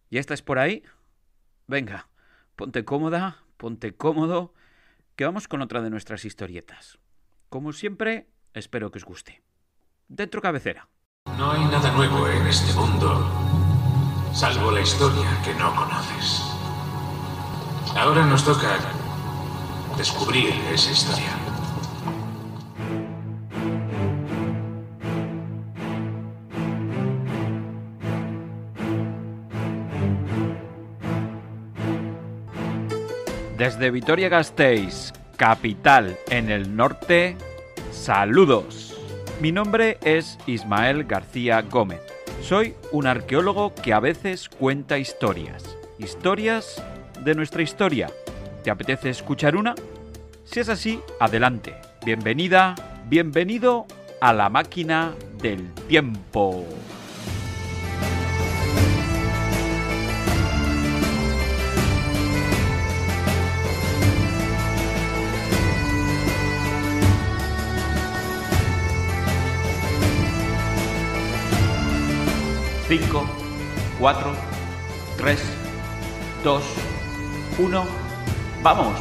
¿Ya estás por ahí? Venga, ponte cómoda, ponte cómodo, que vamos con otra de nuestras historietas. Como siempre, espero que os guste. Dentro cabecera. No hay nada nuevo en este mundo, salvo la historia que no conoces. Ahora nos toca descubrir esa historia. Desde Vitoria-Gasteiz, capital en el norte, saludos. Mi nombre es Ismael García Gómez. Soy un arqueólogo que a veces cuenta historias. Historias de nuestra historia. ¿Te apetece escuchar una? Si es así, adelante. Bienvenida, bienvenido a la máquina del tiempo. Cinco, 4, 3, 2, 1, ¡vamos!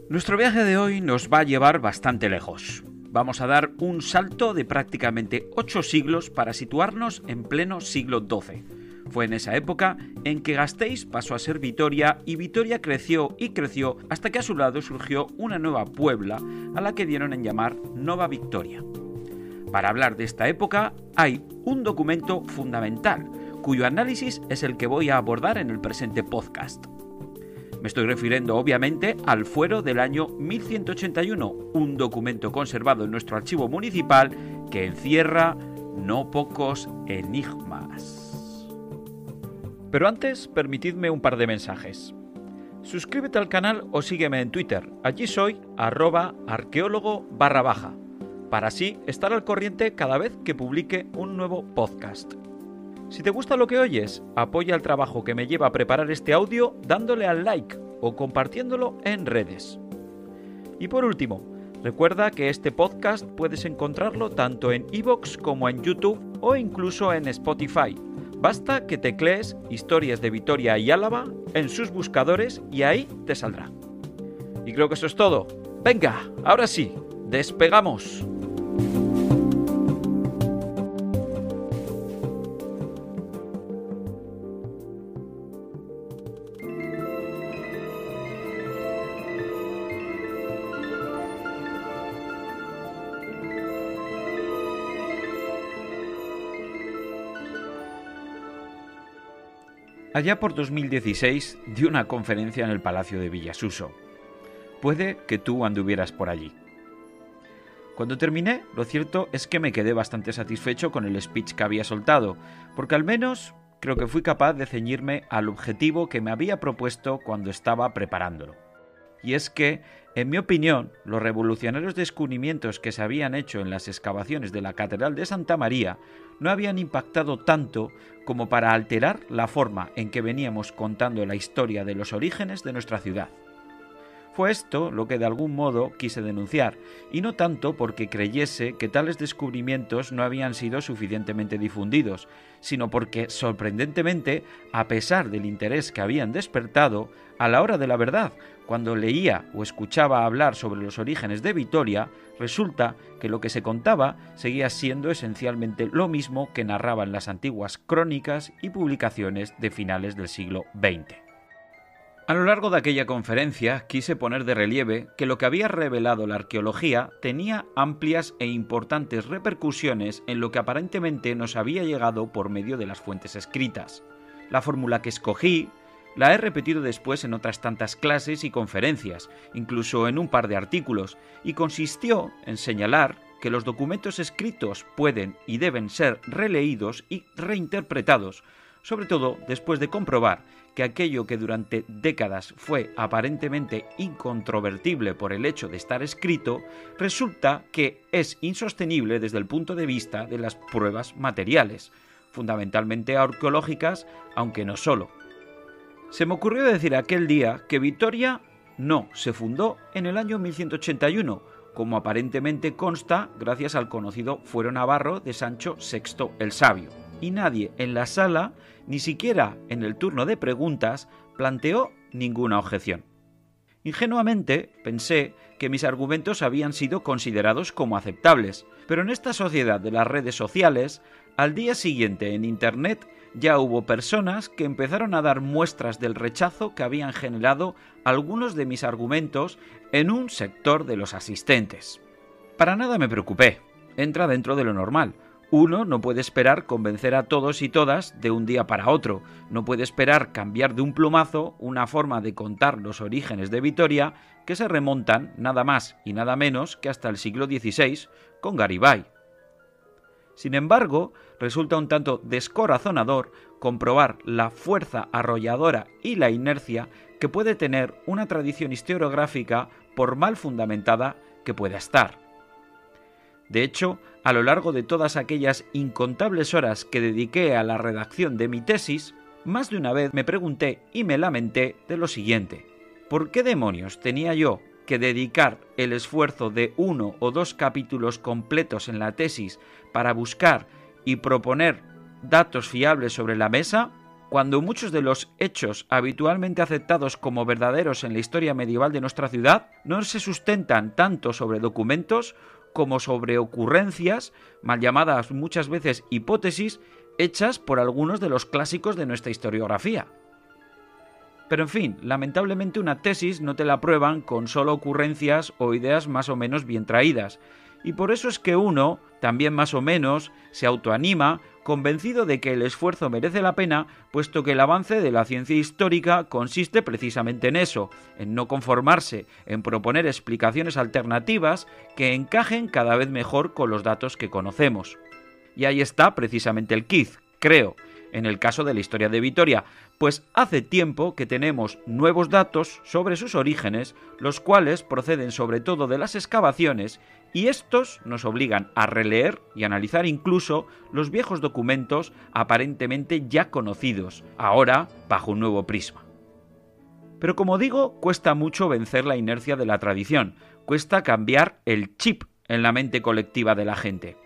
Nuestro viaje de hoy nos va a llevar bastante lejos. Vamos a dar un salto de prácticamente 8 siglos para situarnos en pleno siglo XII. Fue en esa época en que Gasteiz pasó a ser Vitoria y Vitoria creció y creció hasta que a su lado surgió una nueva Puebla a la que dieron en llamar Nova Victoria. Para hablar de esta época hay un documento fundamental cuyo análisis es el que voy a abordar en el presente podcast. Me estoy refiriendo obviamente al fuero del año 1181, un documento conservado en nuestro archivo municipal que encierra no pocos enigmas. Pero antes, permitidme un par de mensajes. Suscríbete al canal o sígueme en Twitter. Allí soy @arqueólogo_, para así estar al corriente cada vez que publique un nuevo podcast. Si te gusta lo que oyes, apoya el trabajo que me lleva a preparar este audio dándole al like o compartiéndolo en redes. Y por último, recuerda que este podcast puedes encontrarlo tanto en iVoox como en YouTube o incluso en Spotify. Basta que teclees Historias de Vitoria y Álava en sus buscadores y ahí te saldrá. Y creo que eso es todo. Venga, ahora sí, despegamos. Allá por 2016 di una conferencia en el Palacio de Villasuso. Puede que tú anduvieras por allí. Cuando terminé, lo cierto es que me quedé bastante satisfecho con el speech que había soltado, porque al menos creo que fui capaz de ceñirme al objetivo que me había propuesto cuando estaba preparándolo. Y es que, en mi opinión, los revolucionarios descubrimientos que se habían hecho en las excavaciones de la Catedral de Santa María no habían impactado tanto como para alterar la forma en que veníamos contando la historia de los orígenes de nuestra ciudad. Fue esto lo que de algún modo quise denunciar, y no tanto porque creyese que tales descubrimientos no habían sido suficientemente difundidos, sino porque, sorprendentemente, a pesar del interés que habían despertado, a la hora de la verdad, cuando leía o escuchaba hablar sobre los orígenes de Vitoria, resulta que lo que se contaba seguía siendo esencialmente lo mismo que narraban las antiguas crónicas y publicaciones de finales del siglo XX. A lo largo de aquella conferencia quise poner de relieve que lo que había revelado la arqueología tenía amplias e importantes repercusiones en lo que aparentemente nos había llegado por medio de las fuentes escritas. La fórmula que escogí la he repetido después en otras tantas clases y conferencias, incluso en un par de artículos, y consistió en señalar que los documentos escritos pueden y deben ser releídos y reinterpretados, sobre todo después de comprobar que aquello que durante décadas fue aparentemente incontrovertible por el hecho de estar escrito, resulta que es insostenible desde el punto de vista de las pruebas materiales, fundamentalmente arqueológicas, aunque no solo. Se me ocurrió decir aquel día que Vitoria No, se fundó en el año 1181, como aparentemente consta gracias al conocido fuero navarro de Sancho VI el Sabio. Y nadie en la sala, ni siquiera en el turno de preguntas, planteó ninguna objeción. Ingenuamente pensé que mis argumentos habían sido considerados como aceptables, pero en esta sociedad de las redes sociales, al día siguiente en Internet ya hubo personas que empezaron a dar muestras del rechazo que habían generado algunos de mis argumentos en un sector de los asistentes. Para nada me preocupé, entra dentro de lo normal. Uno no puede esperar convencer a todos y todas de un día para otro, no puede esperar cambiar de un plumazo una forma de contar los orígenes de Vitoria que se remontan nada más y nada menos que hasta el siglo XVI con Garibay. Sin embargo, resulta un tanto descorazonador comprobar la fuerza arrolladora y la inercia que puede tener una tradición historiográfica por mal fundamentada que pueda estar. De hecho, a lo largo de todas aquellas incontables horas que dediqué a la redacción de mi tesis, más de una vez me pregunté y me lamenté de lo siguiente: ¿por qué demonios tenía yo que dedicar el esfuerzo de 1 o 2 capítulos completos en la tesis para buscar y proponer datos fiables sobre la mesa, cuando muchos de los hechos habitualmente aceptados como verdaderos en la historia medieval de nuestra ciudad no se sustentan tanto sobre documentos como sobre ocurrencias, mal llamadas muchas veces hipótesis, hechas por algunos de los clásicos de nuestra historiografía? Pero en fin, lamentablemente una tesis no te la prueban con solo ocurrencias o ideas más o menos bien traídas, y por eso es que uno, también más o menos, se autoanima, convencido de que el esfuerzo merece la pena, puesto que el avance de la ciencia histórica consiste precisamente en eso, en no conformarse, en proponer explicaciones alternativas que encajen cada vez mejor con los datos que conocemos. Y ahí está precisamente el quiz, creo, en el caso de la historia de Vitoria, pues hace tiempo que tenemos nuevos datos sobre sus orígenes, los cuales proceden sobre todo de las excavaciones, y estos nos obligan a releer y analizar incluso los viejos documentos aparentemente ya conocidos, ahora bajo un nuevo prisma. Pero como digo, cuesta mucho vencer la inercia de la tradición, cuesta cambiar el chip en la mente colectiva de la gente.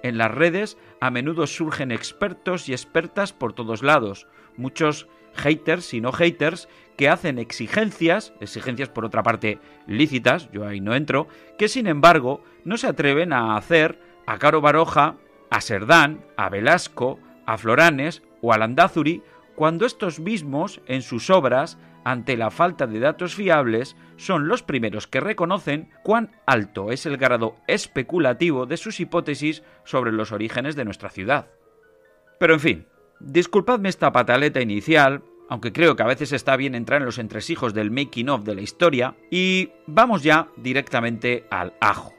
En las redes a menudo surgen expertos y expertas por todos lados, muchos haters y no haters que hacen exigencias por otra parte lícitas, yo ahí no entro, que sin embargo no se atreven a hacer a Caro Baroja, a Serdán, a Velasco, a Floranes o a Landázuri, cuando estos mismos en sus obras, ante la falta de datos fiables, son los primeros que reconocen cuán alto es el grado especulativo de sus hipótesis sobre los orígenes de nuestra ciudad. Pero en fin, disculpadme esta pataleta inicial, aunque creo que a veces está bien entrar en los entresijos del making of de la historia, y vamos ya directamente al ajo.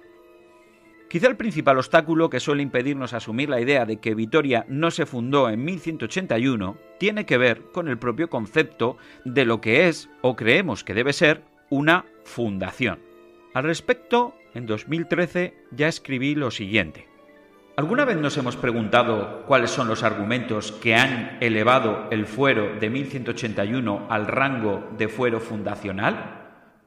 Quizá el principal obstáculo que suele impedirnos asumir la idea de que Vitoria no se fundó en 1181 tiene que ver con el propio concepto de lo que es, o creemos que debe ser, una fundación. Al respecto, en 2013 ya escribí lo siguiente: ¿alguna vez nos hemos preguntado cuáles son los argumentos que han elevado el fuero de 1181 al rango de fuero fundacional?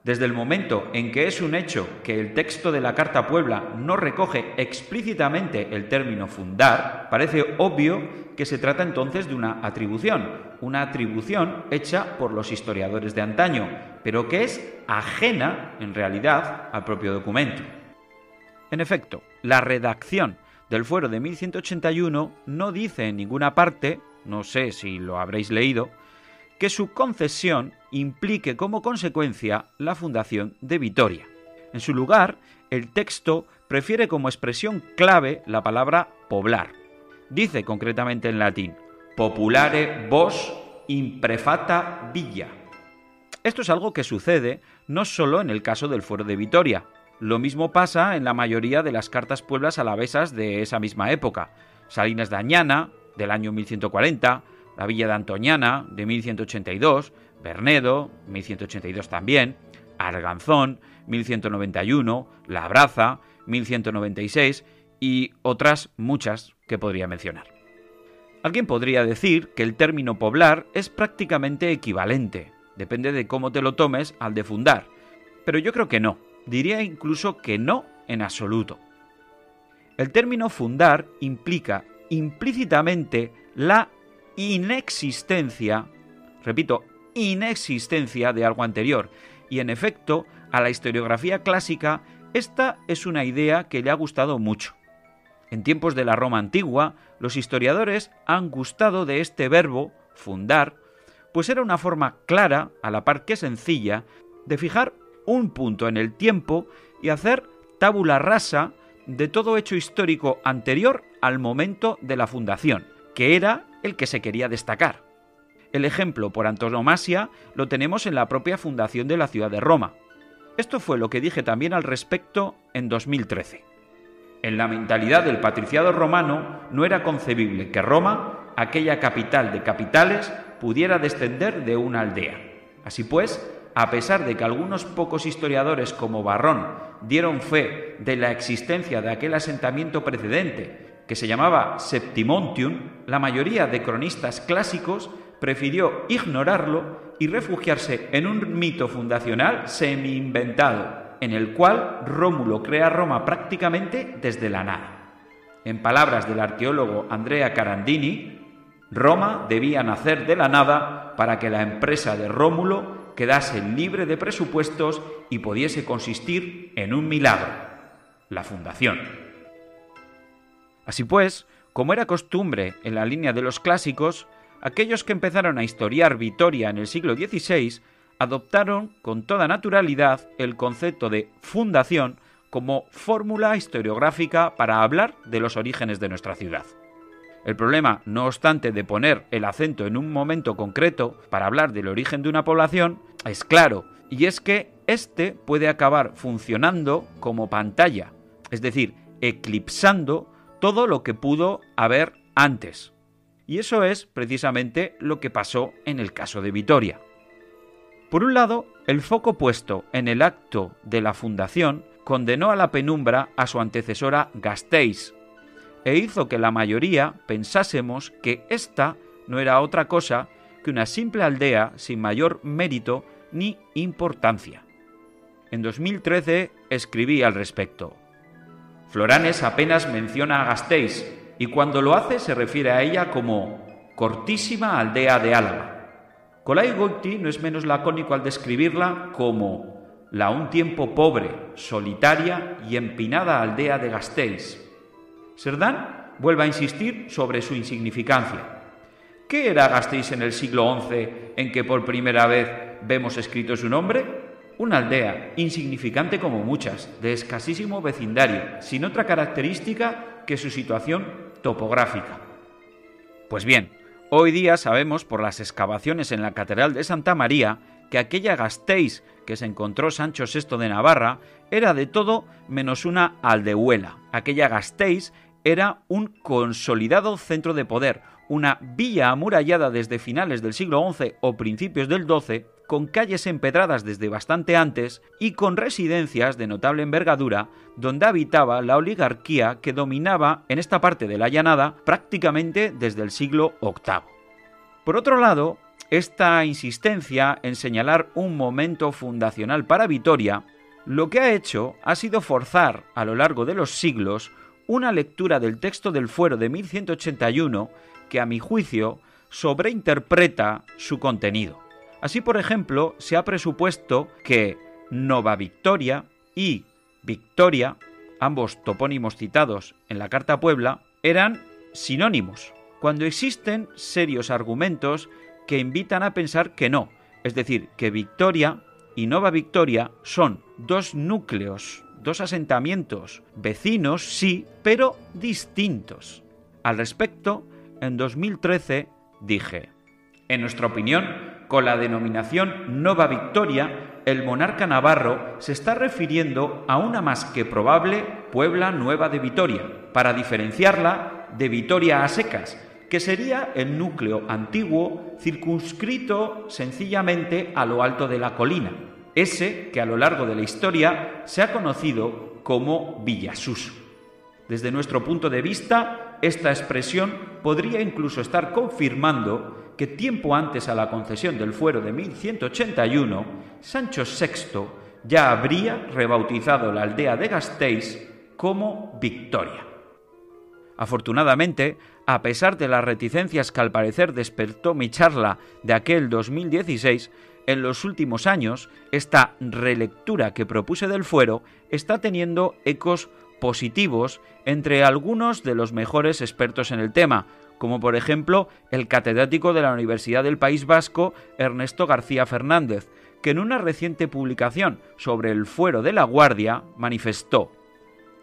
Desde el momento en que es un hecho que el texto de la Carta Puebla no recoge explícitamente el término fundar, parece obvio que se trata entonces de una atribución hecha por los historiadores de antaño, pero que es ajena, en realidad, al propio documento. En efecto, la redacción del fuero de 1181 no dice en ninguna parte, no sé si lo habréis leído, que su concesión implique como consecuencia la fundación de Vitoria. En su lugar, el texto prefiere como expresión clave la palabra poblar. Dice concretamente en latín: populare vos imprefata villa. Esto es algo que sucede no solo en el caso del fuero de Vitoria. Lo mismo pasa en la mayoría de las cartas pueblas alavesas de esa misma época. Salinas de Añana, del año 1140, la Villa de Antoñana, de 1182, Bernedo, 1182 también, Arganzón, 1191, Labraza, 1196 y otras muchas que podría mencionar. Alguien podría decir que el término poblar es prácticamente equivalente. Depende de cómo te lo tomes al de fundar. Pero yo creo que no. Diría incluso que no en absoluto. El término fundar implica implícitamente la inexistencia, repito, inexistencia de algo anterior. Y en efecto, a la historiografía clásica, esta es una idea que le ha gustado mucho. En tiempos de la Roma antigua, los historiadores han gustado de este verbo, fundar, pues era una forma clara, a la par que sencilla, de fijar un punto en el tiempo y hacer tabula rasa de todo hecho histórico anterior al momento de la fundación, que era el que se quería destacar. El ejemplo por antonomasia lo tenemos en la propia fundación de la ciudad de Roma. Esto fue lo que dije también al respecto en 2013. En la mentalidad del patriciado romano no era concebible que Roma, aquella capital de capitales, pudiera descender de una aldea. Así pues, a pesar de que algunos pocos historiadores como Varrón dieron fe de la existencia de aquel asentamiento precedente, que se llamaba Septimontium, la mayoría de cronistas clásicos prefirió ignorarlo y refugiarse en un mito fundacional semi-inventado, en el cual Rómulo crea Roma prácticamente desde la nada. En palabras del arqueólogo Andrea Carandini, Roma debía nacer de la nada para que la empresa de Rómulo quedase libre de presupuestos y pudiese consistir en un milagro, la fundación. Así pues, como era costumbre en la línea de los clásicos, aquellos que empezaron a historiar Vitoria en el siglo XVI adoptaron con toda naturalidad el concepto de fundación como fórmula historiográfica para hablar de los orígenes de nuestra ciudad. El problema, no obstante, de poner el acento en un momento concreto para hablar del origen de una población es claro, y es que este puede acabar funcionando como pantalla, es decir, eclipsando todo lo que pudo haber antes. Y eso es precisamente lo que pasó en el caso de Vitoria. Por un lado, el foco puesto en el acto de la fundación condenó a la penumbra a su antecesora Gasteiz e hizo que la mayoría pensásemos que esta no era otra cosa que una simple aldea sin mayor mérito ni importancia. En 2013 escribí al respecto. Floranes apenas menciona a Gasteiz y cuando lo hace se refiere a ella como cortísima aldea de Álava. Colai Goiti no es menos lacónico al describirla como la a un tiempo pobre, solitaria y empinada aldea de Gasteiz. Cerdán vuelve a insistir sobre su insignificancia. ¿Qué era Gasteiz en el siglo XI en que por primera vez vemos escrito su nombre? Una aldea insignificante como muchas, de escasísimo vecindario, sin otra característica que su situación topográfica. Pues bien, hoy día sabemos por las excavaciones en la Catedral de Santa María que aquella Gasteiz que se encontró Sancho VI de Navarra era de todo menos una aldehuela. Aquella Gasteiz era un consolidado centro de poder, una villa amurallada desde finales del siglo XI o principios del XII, con calles empedradas desde bastante antes y con residencias de notable envergadura donde habitaba la oligarquía que dominaba en esta parte de la llanada prácticamente desde el siglo VIII. Por otro lado, esta insistencia en señalar un momento fundacional para Vitoria, lo que ha hecho ha sido forzar a lo largo de los siglos una lectura del texto del Fuero de 1181 que, a mi juicio, sobreinterpreta su contenido. Así, por ejemplo, se ha presupuesto que Nova Victoria y Victoria, ambos topónimos citados en la Carta a Puebla, eran sinónimos, cuando existen serios argumentos que invitan a pensar que no, es decir, que Victoria y Nova Victoria son dos núcleos, dos asentamientos vecinos, sí, pero distintos. Al respecto, en 2013 dije: en nuestra opinión, con la denominación Nova Victoria, el monarca navarro se está refiriendo a una más que probable Puebla Nueva de Vitoria, para diferenciarla de Vitoria a secas, que sería el núcleo antiguo circunscrito sencillamente a lo alto de la colina, ese que a lo largo de la historia se ha conocido como Villasuso. Desde nuestro punto de vista, esta expresión podría incluso estar confirmando que tiempo antes a la concesión del fuero de 1181, Sancho VI ya habría rebautizado la aldea de Gasteiz como Victoria. Afortunadamente, a pesar de las reticencias que al parecer despertó mi charla de aquel 2016, en los últimos años, esta relectura que propuse del fuero está teniendo ecos positivos entre algunos de los mejores expertos en el tema, como por ejemplo el catedrático de la Universidad del País Vasco, Ernesto García Fernández, que en una reciente publicación sobre el fuero de La Guardia manifestó: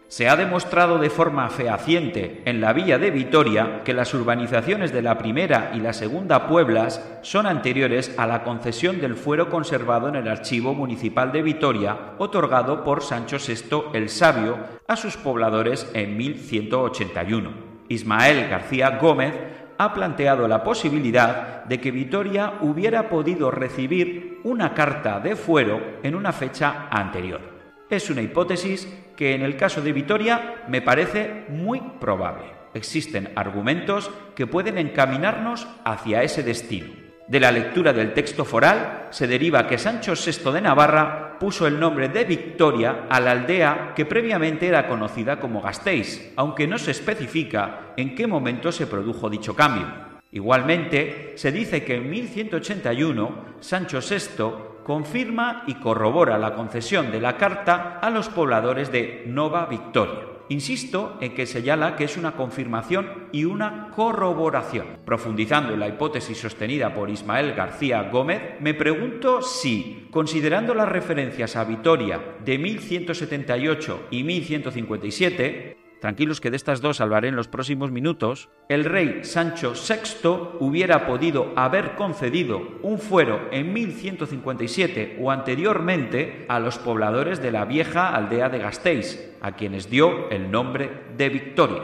«Se ha demostrado de forma fehaciente en la villa de Vitoria que las urbanizaciones de la primera y la segunda Pueblas son anteriores a la concesión del fuero conservado en el Archivo Municipal de Vitoria, otorgado por Sancho VI el Sabio a sus pobladores en 1181. Ismael García Gómez ha planteado la posibilidad de que Vitoria hubiera podido recibir una carta de fuero en una fecha anterior. Es una hipótesis que en el caso de Vitoria me parece muy probable. Existen argumentos que pueden encaminarnos hacia ese destino. De la lectura del texto foral se deriva que Sancho VI de Navarra puso el nombre de Victoria a la aldea que previamente era conocida como Gasteiz, aunque no se especifica en qué momento se produjo dicho cambio. Igualmente, se dice que en 1181 Sancho VI confirma y corrobora la concesión de la carta a los pobladores de Nova Victoria. Insisto en que señala que es una confirmación y una corroboración. Profundizando en la hipótesis sostenida por Ismael García Gómez, me pregunto si, considerando las referencias a Vitoria de 1178 y 1157, tranquilos que de estas dos hablaré en los próximos minutos, el rey Sancho VI hubiera podido haber concedido un fuero en 1157 o anteriormente a los pobladores de la vieja aldea de Gasteiz, a quienes dio el nombre de Victoria.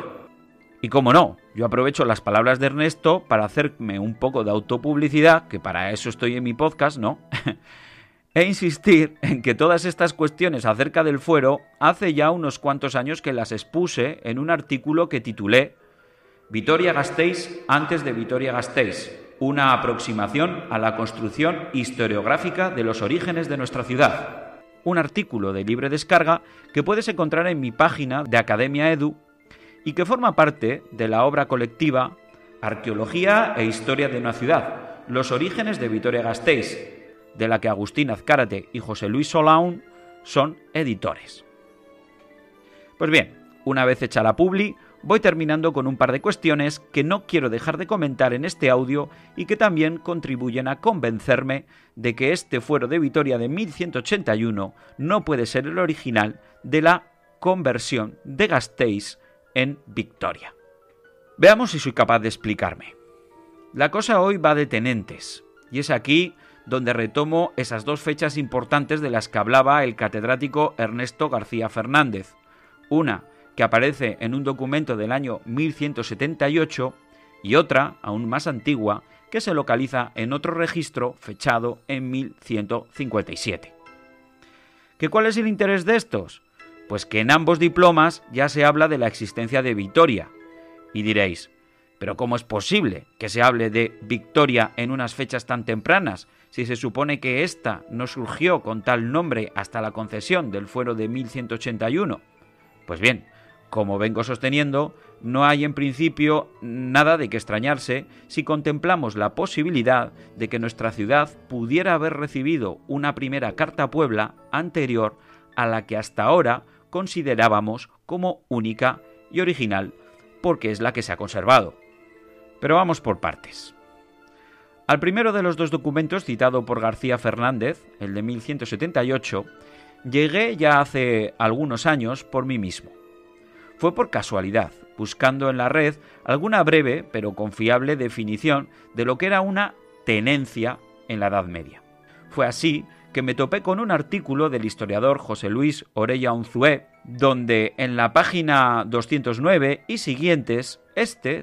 Y cómo no, yo aprovecho las palabras de Ernesto para hacerme un poco de autopublicidad, que para eso estoy en mi podcast, ¿no? E insistir en que todas estas cuestiones acerca del fuero hace ya unos cuantos años que las expuse en un artículo que titulé Vitoria-Gasteiz antes de Vitoria-Gasteiz, una aproximación a la construcción historiográfica de los orígenes de nuestra ciudad. Un artículo de libre descarga que puedes encontrar en mi página de Academia Edu y que forma parte de la obra colectiva Arqueología e Historia de una ciudad, los orígenes de Vitoria-Gasteiz, de la que Agustín Azcárate y José Luis Solaun son editores. Pues bien, una vez hecha la publi, voy terminando con un par de cuestiones que no quiero dejar de comentar en este audio y que también contribuyen a convencerme de que este fuero de Vitoria de 1181 no puede ser el original de la conversión de Gasteiz en Victoria. Veamos si soy capaz de explicarme. La cosa hoy va de tenentes, y es aquí donde retomo esas dos fechas importantes de las que hablaba el catedrático Ernesto García Fernández. Una, que aparece en un documento del año 1178, y otra, aún más antigua, que se localiza en otro registro fechado en 1157. ¿Que cuál es el interés de estos? Pues que en ambos diplomas ya se habla de la existencia de Vitoria. Y diréis, ¿pero cómo es posible que se hable de Victoria en unas fechas tan tempranas, si se supone que ésta no surgió con tal nombre hasta la concesión del fuero de 1181? Pues bien, como vengo sosteniendo, no hay en principio nada de qué extrañarse si contemplamos la posibilidad de que nuestra ciudad pudiera haber recibido una primera Carta Puebla anterior a la que hasta ahora considerábamos como única y original, porque es la que se ha conservado. Pero vamos por partes. Al primero de los dos documentos citado por García Fernández, el de 1178, llegué ya hace algunos años por mí mismo. Fue por casualidad, buscando en la red alguna breve pero confiable definición de lo que era una tenencia en la Edad Media. Fue así que me topé con un artículo del historiador José Luis Orella Unzué, donde en la página 209 y siguientes,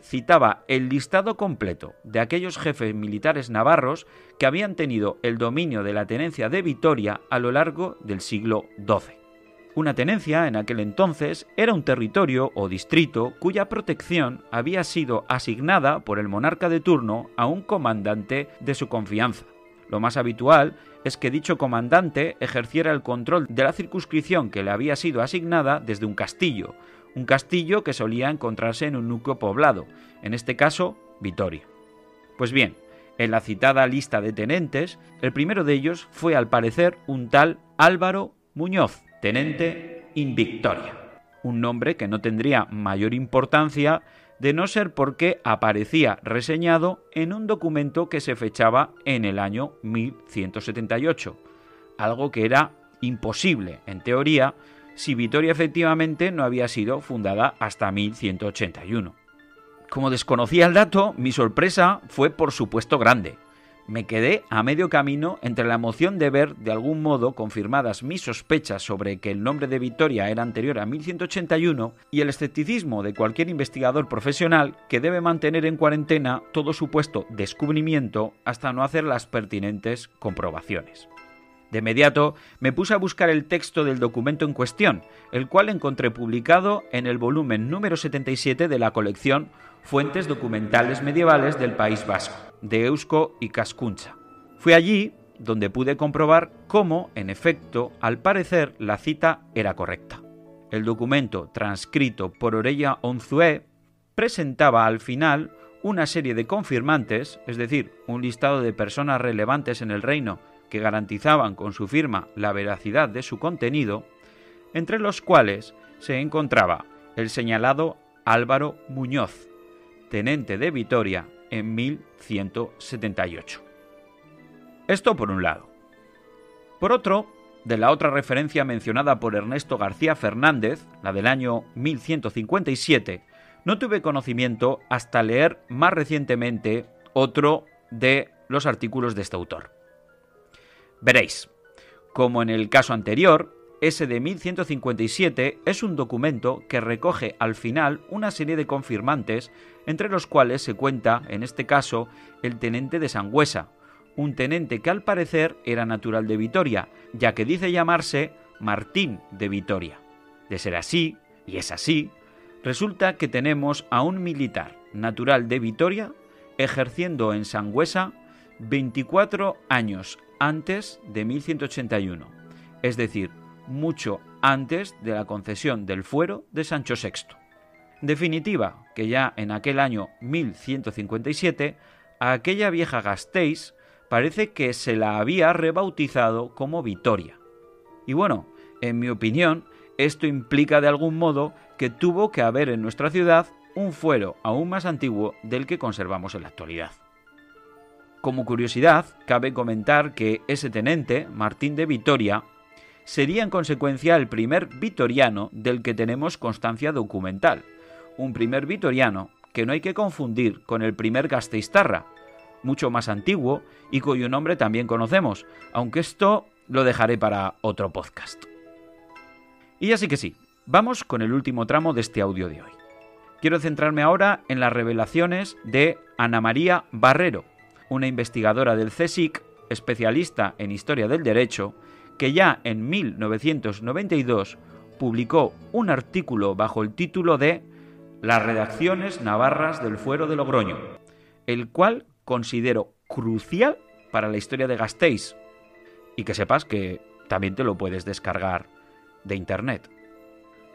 citaba el listado completo de aquellos jefes militares navarros que habían tenido el dominio de la tenencia de Vitoria a lo largo del siglo XII. Una tenencia, en aquel entonces, era un territorio o distrito cuya protección había sido asignada por el monarca de turno a un comandante de su confianza. Lo más habitual es que dicho comandante ejerciera el control de la circunscripción que le había sido asignada desde un castillo que solía encontrarse en un núcleo poblado, en este caso, Vitoria. Pues bien, en la citada lista de tenentes, el primero de ellos fue al parecer un tal Álvaro Muñoz, tenente in Victoria, un nombre que no tendría mayor importancia de no ser porque aparecía reseñado en un documento que se fechaba en el año 1178, algo que era imposible, en teoría, si Vitoria efectivamente no había sido fundada hasta 1181. Como desconocía el dato, mi sorpresa fue por supuesto grande. Me quedé a medio camino entre la emoción de ver de algún modo confirmadas mis sospechas sobre que el nombre de Vitoria era anterior a 1181 y el escepticismo de cualquier investigador profesional que debe mantener en cuarentena todo supuesto descubrimiento hasta no hacer las pertinentes comprobaciones. De inmediato me puse a buscar el texto del documento en cuestión, el cual encontré publicado en el volumen número 77 de la colección Fuentes documentales medievales del País Vasco, de Eusko Ikaskuntza. Fue allí donde pude comprobar cómo, en efecto, al parecer la cita era correcta. El documento, transcrito por Orella Onzué, presentaba al final una serie de confirmantes, es decir, un listado de personas relevantes en el reino que garantizaban con su firma la veracidad de su contenido, entre los cuales se encontraba el señalado Álvaro Muñoz, tenente de Vitoria en 1178. Esto por un lado. Por otro, de la otra referencia mencionada por Ernesto García Fernández, la del año 1157, no tuve conocimiento hasta leer más recientemente otro de los artículos de este autor. Veréis, como en el caso anterior, ese de 1157 es un documento que recoge al final una serie de confirmantes, entre los cuales se cuenta, en este caso, el tenente de Sangüesa, un tenente que al parecer era natural de Vitoria, ya que dice llamarse Martín de Vitoria. De ser así, y es así, resulta que tenemos a un militar natural de Vitoria ejerciendo en Sangüesa 24 años antes de 1181, es decir, mucho antes de la concesión del fuero de Sancho VI. En definitiva, que ya en aquel año 1157, a aquella vieja Gasteiz parece que se la había rebautizado como Vitoria. Y bueno, en mi opinión, esto implica de algún modo que tuvo que haber en nuestra ciudad un fuero aún más antiguo del que conservamos en la actualidad. Como curiosidad, cabe comentar que ese tenente, Martín de Vitoria, sería en consecuencia el primer vitoriano del que tenemos constancia documental, un primer vitoriano que no hay que confundir con el primer gasteiztarra, mucho más antiguo y cuyo nombre también conocemos, aunque esto lo dejaré para otro podcast. Y así que sí, vamos con el último tramo de este audio de hoy. Quiero centrarme ahora en las revelaciones de Ana María Barrero, una investigadora del CSIC, especialista en historia del derecho, que ya en 1992 publicó un artículo bajo el título de Las redacciones navarras del fuero de Logroño, el cual considero crucial para la historia de Gasteiz, y que sepas que también te lo puedes descargar de internet.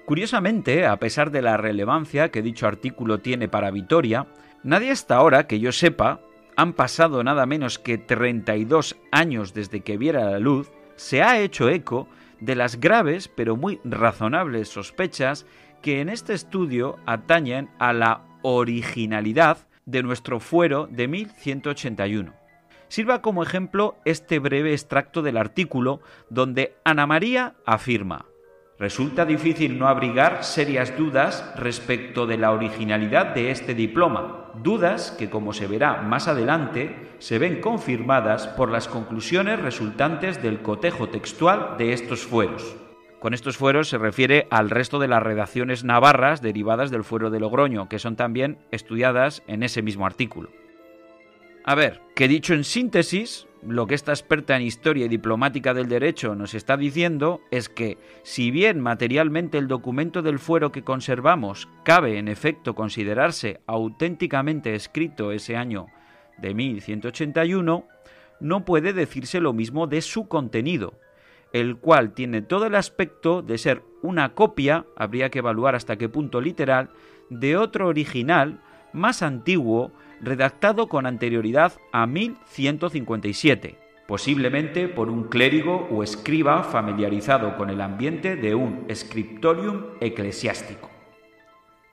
Curiosamente, a pesar de la relevancia que dicho artículo tiene para Vitoria, nadie hasta ahora, que yo sepa, han pasado nada menos que 32 años desde que viera la luz, se ha hecho eco de las graves pero muy razonables sospechas que en este estudio atañen a la originalidad de nuestro fuero de 1181. Sirva como ejemplo este breve extracto del artículo donde Ana María afirma: resulta difícil no abrigar serias dudas respecto de la originalidad de este diploma, dudas que, como se verá más adelante, se ven confirmadas por las conclusiones resultantes del cotejo textual de estos fueros. Con estos fueros se refiere al resto de las redacciones navarras derivadas del fuero de Logroño, que son también estudiadas en ese mismo artículo. A ver, que dicho en síntesis, lo que esta experta en historia y diplomática del derecho nos está diciendo es que, si bien materialmente el documento del fuero que conservamos cabe en efecto considerarse auténticamente escrito ese año de 1181, no puede decirse lo mismo de su contenido, el cual tiene todo el aspecto de ser una copia, habría que evaluar hasta qué punto literal, de otro original más antiguo, redactado con anterioridad a 1157, posiblemente por un clérigo o escriba familiarizado con el ambiente de un scriptorium eclesiástico.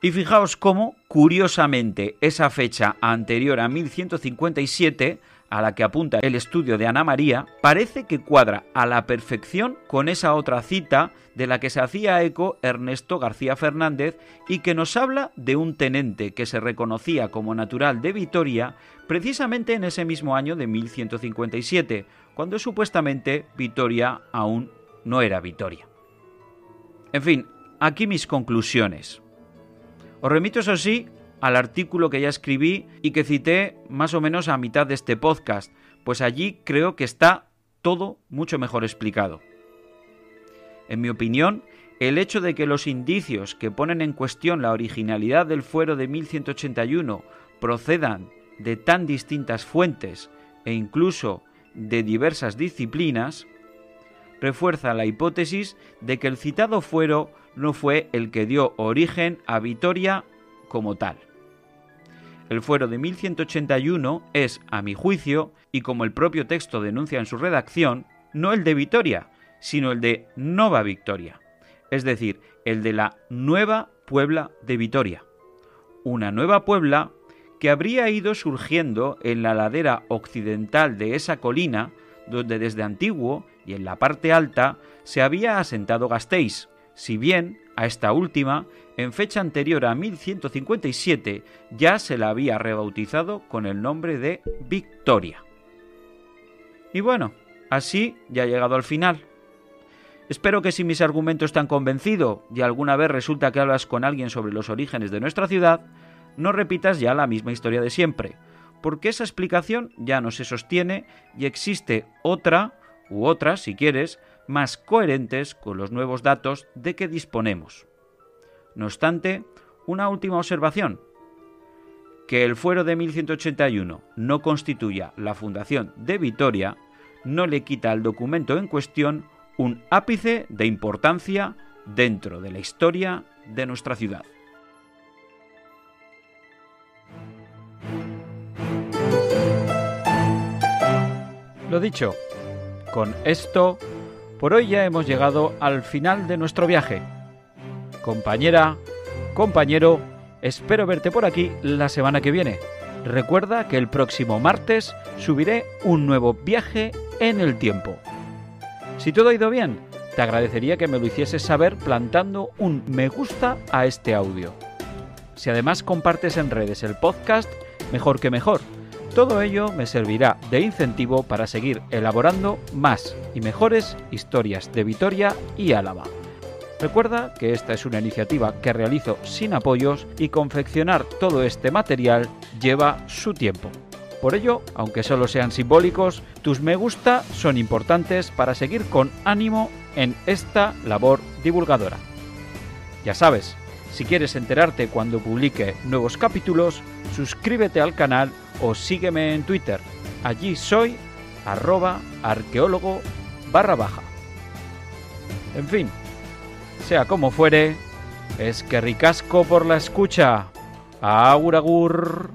Y fijaos cómo, curiosamente, esa fecha anterior a 1157, a la que apunta el estudio de Ana María, parece que cuadra a la perfección con esa otra cita de la que se hacía eco Ernesto García Fernández y que nos habla de un tenente que se reconocía como natural de Vitoria precisamente en ese mismo año de 1157, cuando supuestamente Vitoria aún no era Vitoria. En fin, aquí mis conclusiones. Os remito, eso sí, al artículo que ya escribí y que cité más o menos a mitad de este podcast, pues allí creo que está todo mucho mejor explicado. En mi opinión, el hecho de que los indicios que ponen en cuestión la originalidad del fuero de 1181 procedan de tan distintas fuentes e incluso de diversas disciplinas, refuerza la hipótesis de que el citado fuero no fue el que dio origen a Vitoria como tal. El fuero de 1181 es, a mi juicio, y como el propio texto denuncia en su redacción, no el de Vitoria, sino el de Nova Victoria, es decir, el de la Nueva Puebla de Vitoria. Una nueva Puebla que habría ido surgiendo en la ladera occidental de esa colina, donde desde antiguo y en la parte alta se había asentado Gasteiz, si bien a esta última, en fecha anterior a 1157, ya se la había rebautizado con el nombre de Victoria. Y bueno, así ya he llegado al final. Espero que si mis argumentos te han convencido y alguna vez resulta que hablas con alguien sobre los orígenes de nuestra ciudad, no repitas ya la misma historia de siempre, porque esa explicación ya no se sostiene y existe otra, u otras, si quieres, más coherentes con los nuevos datos de que disponemos. No obstante, una última observación. Que el fuero de 1181 no constituya la fundación de Vitoria no le quita al documento en cuestión un ápice de importancia dentro de la historia de nuestra ciudad. Lo dicho, con esto, por hoy ya hemos llegado al final de nuestro viaje. Compañera, compañero, espero verte por aquí la semana que viene. Recuerda que el próximo martes subiré un nuevo viaje en el tiempo. Si todo ha ido bien, te agradecería que me lo hicieses saber plantando un me gusta a este audio. Si además compartes en redes el podcast, mejor que mejor. Todo ello me servirá de incentivo para seguir elaborando más y mejores historias de Vitoria y Álava. Recuerda que esta es una iniciativa que realizo sin apoyos y confeccionar todo este material lleva su tiempo. Por ello, aunque solo sean simbólicos, tus me gusta son importantes para seguir con ánimo en esta labor divulgadora. Ya sabes, si quieres enterarte cuando publique nuevos capítulos, suscríbete al canal o sígueme en Twitter. Allí soy @arqueólogo_. En fin, sea como fuere, es que ricasco por la escucha. Agur agur.